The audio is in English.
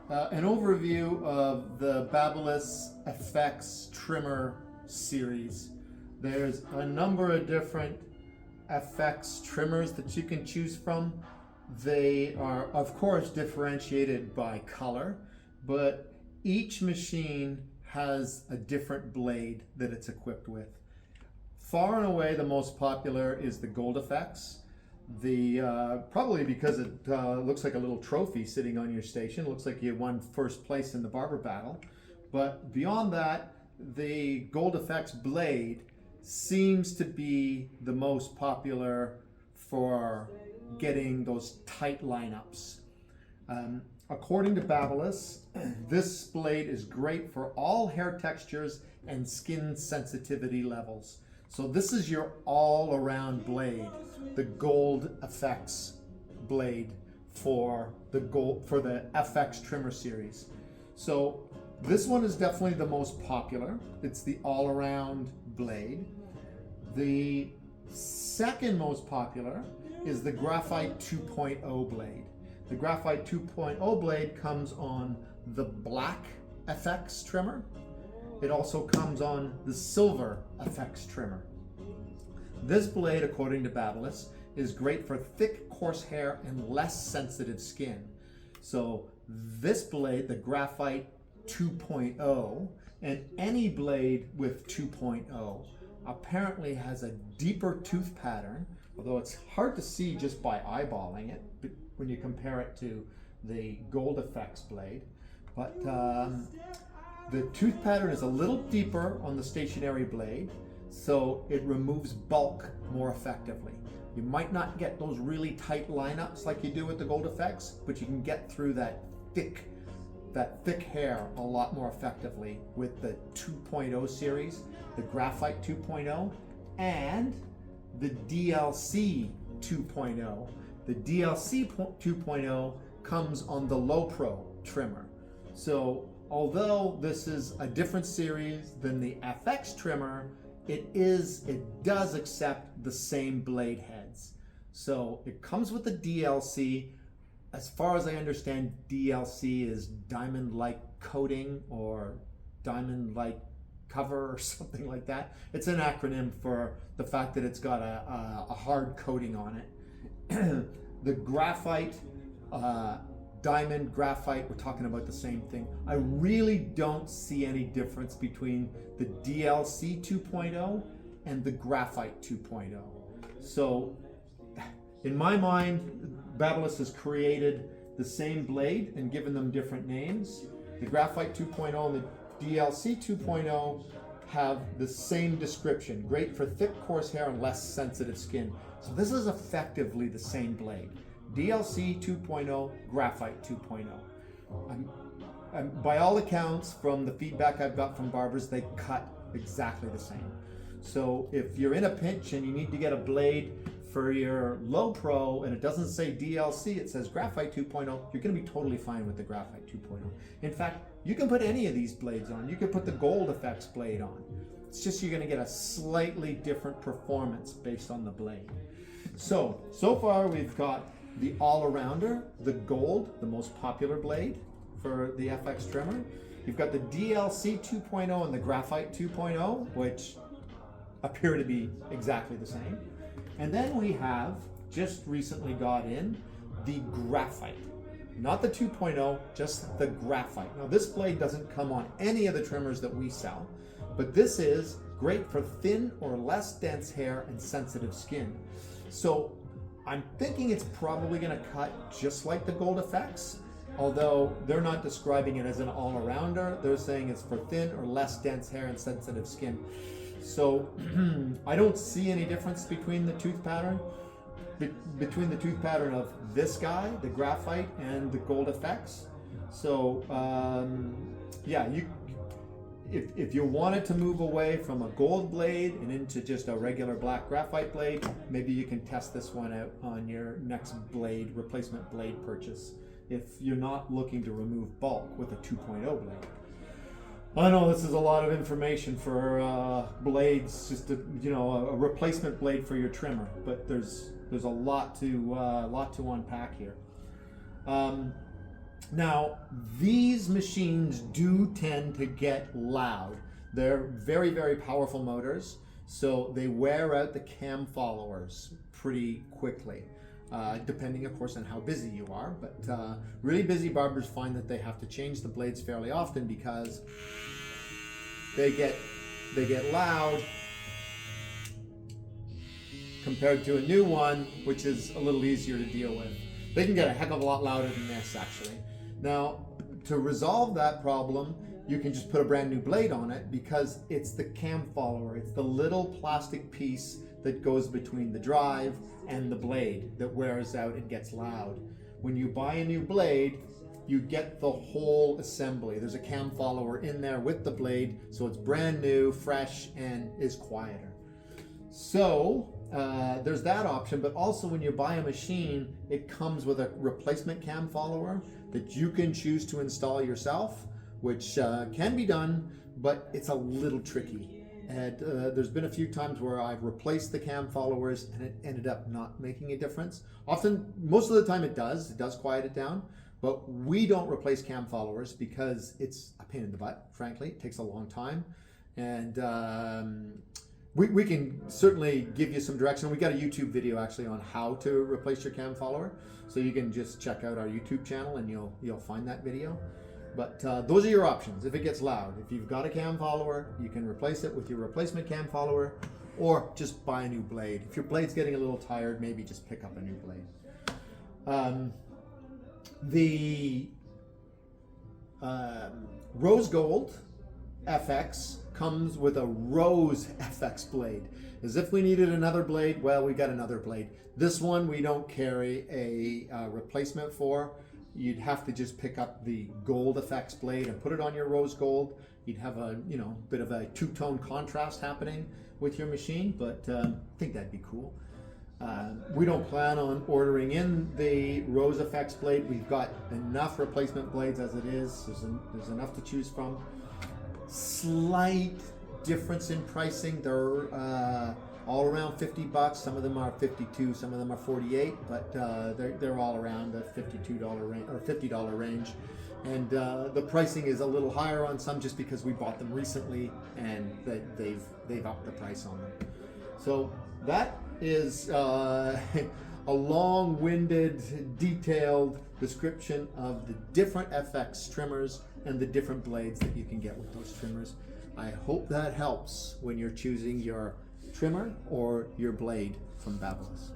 An overview of the Babyliss FX trimmer series. There's a number of different FX trimmers that you can choose from. They are, of course, differentiated by color, but each machine has a different blade that it's equipped with. Far and away, the most popular is the Gold FX. Probably because it looks like a little trophy sitting on your station. It looks like you won first place in the barber battle. But beyond that, the Gold FX blade seems to be the most popular for getting those tight lineups. According to Babyliss, this blade is great for all hair textures and skin sensitivity levels. So this is your all-around blade, the Gold FX blade for the FX trimmer series. So this one is definitely the most popular. It's the all-around blade. The second most popular is the Graphite 2.0 blade. The Graphite 2.0 blade comes on the black FX trimmer. It also comes on the silver FX trimmer. This blade, according to Babyliss, is great for thick, coarse hair and less sensitive skin. So this blade, the Graphite 2.0, and any blade with 2.0, apparently has a deeper tooth pattern, although it's hard to see just by eyeballing it when you compare it to the Gold FX blade. But the tooth pattern is a little deeper on the stationary blade, so it removes bulk more effectively. You might not get those really tight lineups like you do with the Gold FX, but you can get through that thick hair a lot more effectively with the 2.0 series, the Graphite 2.0, and the DLC 2.0. The DLC 2.0 comes on the Low Pro trimmer. So although this is a different series than the FX trimmer, it does accept the same blade heads. So it comes with the DLC. As far as I understand, DLC is diamond-like coating or diamond-like cover or something like that. It's an acronym for the fact that it's got a hard coating on it. The graphite, diamond graphite, we're talking about the same thing. I really don't see any difference between the DLC 2.0 and the Graphite 2.0. So in my mind, Babyliss has created the same blade and given them different names. The Graphite 2.0 and the DLC 2.0 have the same description: great for thick, coarse hair and less sensitive skin. So this is effectively the same blade. DLC 2.0, Graphite 2.0. By all accounts, from the feedback I've got from barbers, they cut exactly the same. So if you're in a pinch and you need to get a blade for your Low Pro and it doesn't say DLC, it says Graphite 2.0, you're going to be totally fine with the Graphite 2.0. In fact, you can put any of these blades on. You can put the Gold FX blade on. It's just you're going to get a slightly different performance based on the blade. So far we've got the all-arounder, the Gold, the most popular blade for the FX trimmer. You've got the DLC 2.0 and the Graphite 2.0, which appear to be exactly the same. And then we have, just recently got in, the Graphite. Not the 2.0, just the Graphite. Now this blade doesn't come on any of the trimmers that we sell, but this is great for thin or less dense hair and sensitive skin. So I'm thinking it's probably going to cut just like the Gold FX, although they're not describing it as an all-arounder. They're saying it's for thin or less dense hair and sensitive skin. So I don't see any difference between the tooth pattern, between the tooth pattern of this guy, the Graphite, and the Gold FX. So yeah, if you wanted to move away from a gold blade and into just a regular black graphite blade, maybe you can test this one out on your next blade, replacement blade purchase, if you're not looking to remove bulk with a 2.0 blade. I know this is a lot of information for blades, just a replacement blade for your trimmer, but there's a lot to unpack here. Now, these machines do tend to get loud. They're very, very powerful motors, so they wear out the cam followers pretty quickly, depending, of course, on how busy you are. But really busy barbers find that they have to change the blades fairly often because they get loud compared to a new one, which is a little easier to deal with. They can get a heck of a lot louder than this, actually. Now, to resolve that problem, you can just put a brand new blade on it because it's the cam follower. It's the little plastic piece that goes between the drive and the blade that wears out and gets loud. When you buy a new blade, you get the whole assembly. There's a cam follower in there with the blade, so it's brand new, fresh, and is quieter. So there's that option, but also when you buy a machine, it comes with a replacement cam follower that you can choose to install yourself, which can be done, but it's a little tricky. And there's been a few times where I've replaced the cam followers and it ended up not making a difference. Often, most of the time it does quiet it down, but we don't replace cam followers because it's a pain in the butt, frankly. It takes a long time. And we can certainly give you some direction. We got a YouTube video actually on how to replace your cam follower. So you can just check out our YouTube channel and you'll find that video. But those are your options if it gets loud. If you've got a cam follower, you can replace it with your replacement cam follower or just buy a new blade. If your blade's getting a little tired, maybe just pick up a new blade. The Rose Gold FX comes with a Rose FX blade. As if we needed another blade, well, we got another blade. This one we don't carry a replacement for. You'd have to just pick up the Gold FX blade and put it on your Rose Gold. You'd have a bit of a two-tone contrast happening with your machine, but I think that'd be cool. We don't plan on ordering in the Rose FX blade. We've got enough replacement blades as it is. There's enough to choose from. Slight difference in pricing. They're all around $50. Some of them are $52, some of them are $48, but they're all around the $52 range or $50 range. And the pricing is a little higher on some just because we bought them recently and they've upped the price on them. So that is a long-winded, detailed description of the different FX trimmers and the different blades that you can get with those trimmers. I hope that helps when you're choosing your trimmer or your blade from Babyliss.